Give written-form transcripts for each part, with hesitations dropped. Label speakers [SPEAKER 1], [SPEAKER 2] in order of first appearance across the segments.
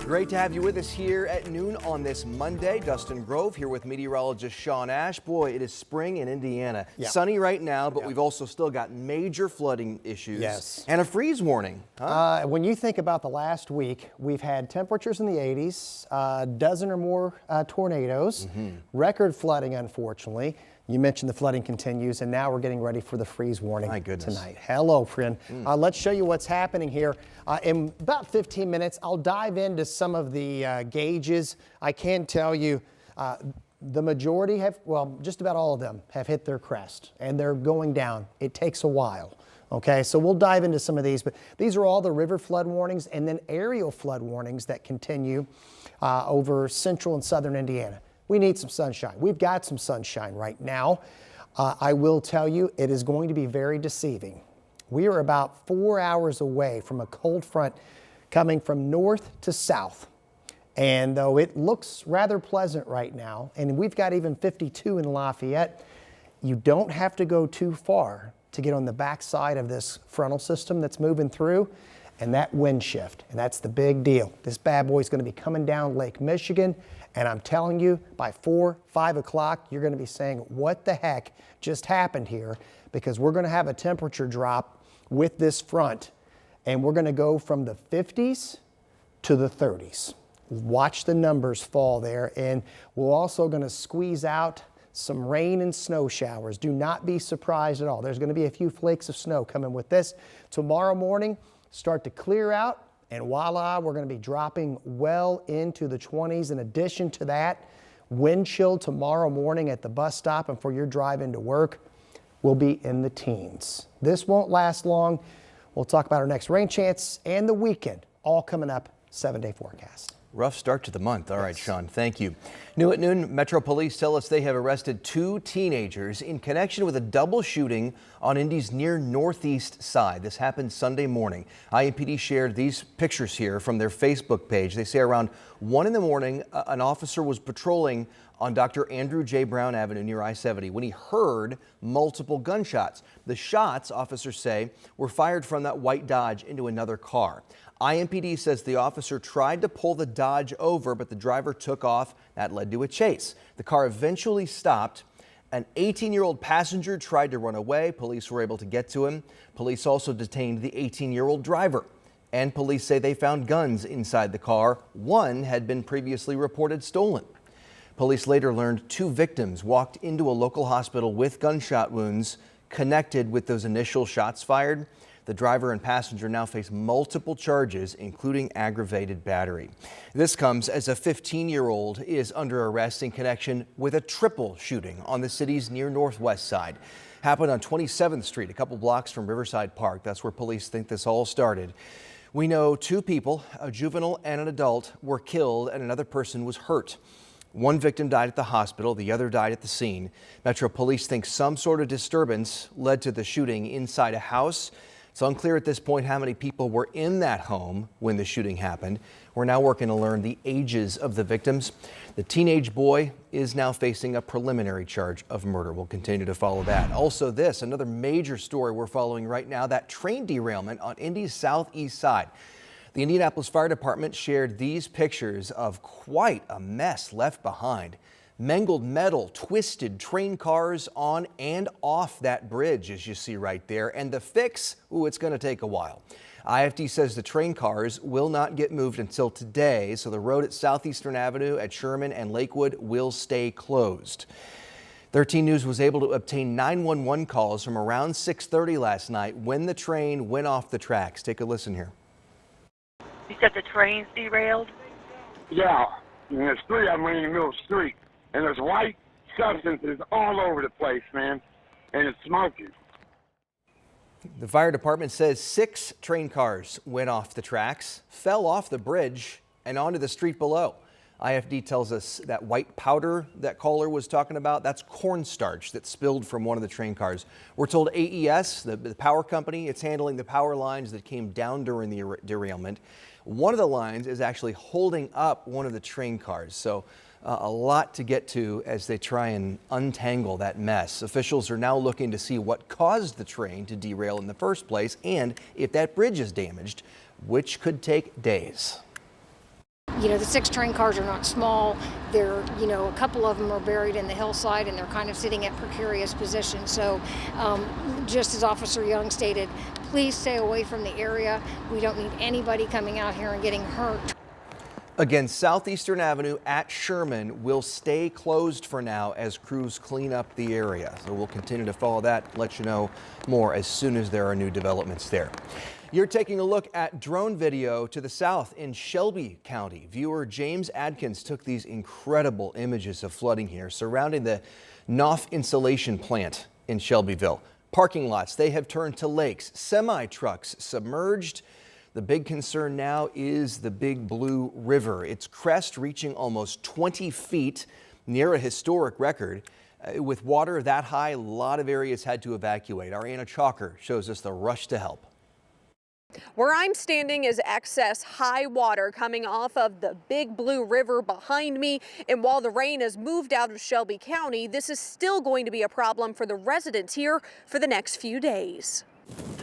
[SPEAKER 1] Great to have you with us here at noon on this Monday. Dustin Grove here with meteorologist Sean Ash. Boy, it is spring in Indiana.
[SPEAKER 2] Yeah.
[SPEAKER 1] Sunny right now, but
[SPEAKER 2] Yeah.
[SPEAKER 1] we've also still got major flooding issues.
[SPEAKER 2] Yes.
[SPEAKER 1] And a freeze warning.
[SPEAKER 2] When you think about the last week, we've had temperatures in the 80s, a dozen or more tornadoes, record flooding, unfortunately. You mentioned the flooding continues, and now we're getting ready for the freeze warning tonight. Hello, friend. Let's show you what's happening here. In about 15 minutes, I'll dive into some of the gauges. I can tell you the majority have, well, just about all of them have hit their crest, and they're going down. It takes a while. Okay, so we'll dive into some of these, but these are all the river flood warnings and then aerial flood warnings that continue over central and southern Indiana. We need some sunshine. We've got some sunshine right now. I will tell you, it is going to be very deceiving. We are about 4 hours away from a cold front coming from north to south. And though it looks rather pleasant right now, and we've got even 52 in Lafayette, you don't have to go too far to get on the backside of this frontal system that's moving through, and that wind shift, and that's the big deal. This bad boy is going to be coming down Lake Michigan, and I'm telling you, by 4, 5 o'clock, you're going to be saying, what the heck just happened here? Because we're going to have a temperature drop with this front, and we're going to go from the 50s to the 30s. Watch the numbers fall there, and we're also going to squeeze out some rain and snow showers. Do not be surprised at all. There's going to be a few flakes of snow coming with this. Tomorrow morning, start to clear out, and voila, we're going to be dropping well into the 20s. In addition to that, wind chill tomorrow morning at the bus stop and for your drive into work will be in the teens. This won't last long. We'll talk about our next rain chance and the weekend, all coming up, 7-day forecast.
[SPEAKER 1] Rough start to the month. All right, Sean, thank you. New at noon, Metro Police tell us they have arrested 2 teenagers in connection with a double shooting on Indy's near northeast side. This happened Sunday morning. IMPD shared these pictures here from their Facebook page. They say around 1 in the morning, an officer was patrolling on Dr. Andrew J. Brown Avenue near I-70 when he heard multiple gunshots. The shots, officers say, were fired from that white Dodge into another car. IMPD says the officer tried to pull the Dodge over, but the driver took off. That led to a chase. The car eventually stopped. An 18-year-old passenger tried to run away. Police were able to get to him. Police also detained the 18-year-old driver. And police say they found guns inside the car. One had been previously reported stolen. Police later learned 2 victims walked into a local hospital with gunshot wounds connected with those initial shots fired. The driver and passenger now face multiple charges, including aggravated battery. This comes as a 15-year-old is under arrest in connection with a triple shooting on the city's near northwest side. Happened on 27th Street, a couple blocks from Riverside Park. That's where police think this all started. We know 2 people, a juvenile and an adult, were killed and another person was hurt. One victim died at the hospital, the other died at the scene. Metro Police think some sort of disturbance led to the shooting inside a house. It's unclear at this point how many people were in that home when the shooting happened. We're now working to learn the ages of the victims. The teenage boy is now facing a preliminary charge of murder. We'll continue to follow that. Also this, another major story we're following right now, that train derailment on Indy's southeast side. The Indianapolis Fire Department shared these pictures of quite a mess left behind. Mangled metal, twisted train cars on and off that bridge, as you see right there. And the fix, it's going to take a while. IFD says the train cars will not get moved until today, so the road at Southeastern Avenue at Sherman and Lakewood will stay closed. 13 News was able to obtain 911 calls from around 6:30 last night when the train went off the tracks. Take a listen here.
[SPEAKER 3] You said the train's derailed?
[SPEAKER 4] Yeah, and there's 3 of them in the middle of the street. And there's white substances all over the place, man, and it's smoking.
[SPEAKER 1] The fire department says 6 train cars went off the tracks, fell off the bridge, and onto the street below. IFD tells us that white powder that caller was talking about, that's cornstarch that spilled from one of the train cars. We're told AES, the power company, it's handling the power lines that came down during the derailment. One of the lines is actually holding up one of the train cars. So a lot to get to as they try and untangle that mess. Officials are now looking to see what caused the train to derail in the first place and if that bridge is damaged, which could take days.
[SPEAKER 5] the 6 train cars are not small. They're, a couple of them are buried in the hillside and they're kind of sitting at precarious positions. So just as Officer Young stated, please stay away from the area. We don't need anybody coming out here and getting hurt.
[SPEAKER 1] Again, Southeastern Avenue at Sherman will stay closed for now as crews clean up the area. So we'll continue to follow that, let you know more as soon as there are new developments there. You're taking a look at drone video to the south in Shelby County. Viewer James Adkins took these incredible images of flooding here surrounding the Knopf insulation plant in Shelbyville. Parking lots, they have turned to lakes, semi-trucks submerged. The big concern now is the Big Blue River. Its crest reaching almost 20 feet, near a historic record. With water that high, a lot of areas had to evacuate. Our Anna Chalker shows us the rush to help.
[SPEAKER 6] Where I'm standing is excess high water coming off of the Big Blue River behind me. And while the rain has moved out of Shelby County, this is still going to be a problem for the residents here for the next few days.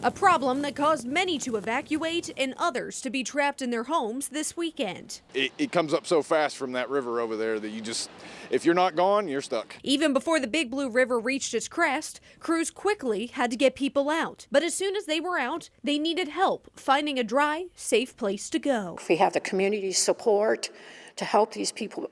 [SPEAKER 6] A problem that caused many to evacuate and others to be trapped in their homes this weekend.
[SPEAKER 7] It comes up so fast from that river over there that if you're not gone, you're stuck.
[SPEAKER 6] Even before the Big Blue River reached its crest, crews quickly had to get people out. But as soon as they were out, they needed help finding a dry, safe place to go.
[SPEAKER 8] We have the community support to help these people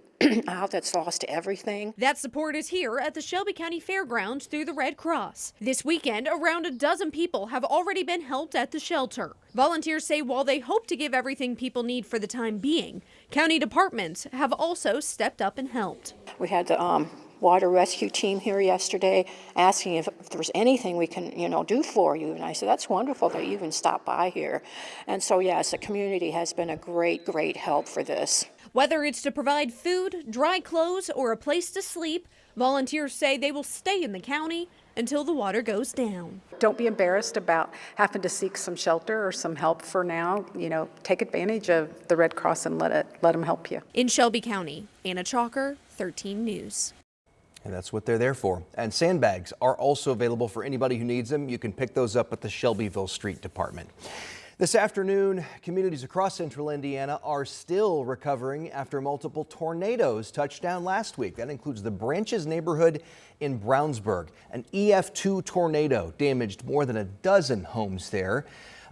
[SPEAKER 8] out that's lost everything.
[SPEAKER 6] That support is here at the Shelby County Fairgrounds through the Red Cross. This weekend, around a dozen people have already been helped at the shelter. Volunteers say while they hope to give everything people need for the time being, county departments have also stepped up and helped.
[SPEAKER 8] We had the water rescue team here yesterday asking if there's anything we can, do for you. And I said, that's wonderful that you even stopped by here. And so, yes, the community has been a great, great help for this.
[SPEAKER 6] Whether it's to provide food, dry clothes, or a place to sleep, volunteers say they will stay in the county until the water goes down.
[SPEAKER 9] Don't be embarrassed about having to seek some shelter or some help for now. Take advantage of the Red Cross and let them help you.
[SPEAKER 6] In Shelby County, Anna Chalker, 13 News.
[SPEAKER 1] And that's what they're there for. And sandbags are also available for anybody who needs them. You can pick those up at the Shelbyville Street Department. This afternoon, communities across central Indiana are still recovering after multiple tornadoes touched down last week. That includes the Branches neighborhood in Brownsburg. An EF2 tornado damaged more than a dozen homes there.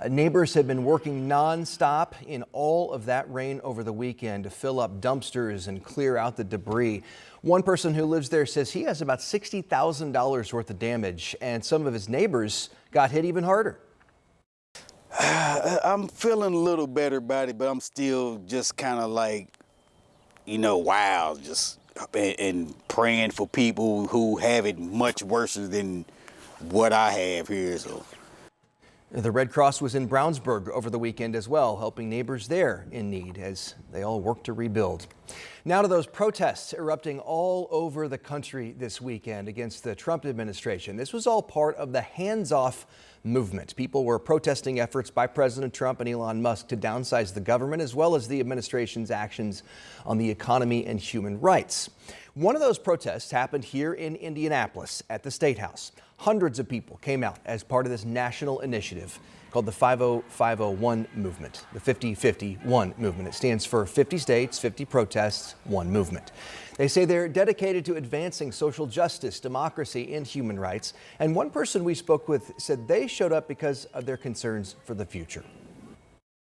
[SPEAKER 1] Neighbors have been working nonstop in all of that rain over the weekend to fill up dumpsters and clear out the debris. One person who lives there says he has about $60,000 worth of damage, and some of his neighbors got hit even harder.
[SPEAKER 10] I'm feeling a little better about it, but I'm still just kind of like, wild, and praying for people who have it much worse than what I have here. So.
[SPEAKER 1] The Red Cross was in Brownsburg over the weekend as well, helping neighbors there in need as they all work to rebuild. Now to those protests erupting all over the country this weekend against the Trump administration. This was all part of the hands-off movement. People were protesting efforts by President Trump and Elon Musk to downsize the government, as well as the administration's actions on the economy and human rights. One of those protests happened here in Indianapolis at the State House. Hundreds of people came out as part of this national initiative called the 50501 movement, the 50-51 movement. It stands for 50 states, 50 protests, one movement. They say they're dedicated to advancing social justice, democracy, and human rights. And one person we spoke with said they showed up because of their concerns for the future.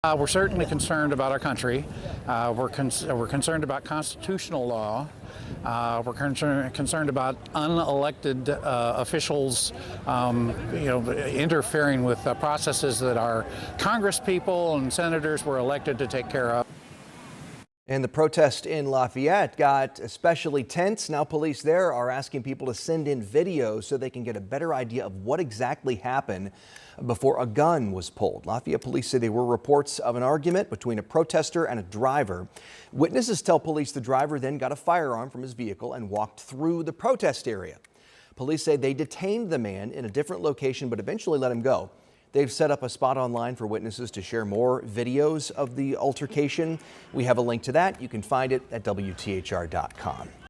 [SPEAKER 11] We're certainly concerned about our country. We're concerned about constitutional law. We're concerned about unelected officials, interfering with processes that our Congress people and senators were elected to take care of.
[SPEAKER 1] And the protest in Lafayette got especially tense. Now police there are asking people to send in videos so they can get a better idea of what exactly happened before a gun was pulled. Lafayette police say there were reports of an argument between a protester and a driver. Witnesses tell police the driver then got a firearm from his vehicle and walked through the protest area. Police say they detained the man in a different location but eventually let him go. They've set up a spot online for witnesses to share more videos of the altercation. We have a link to that. You can find it at WTHR.com.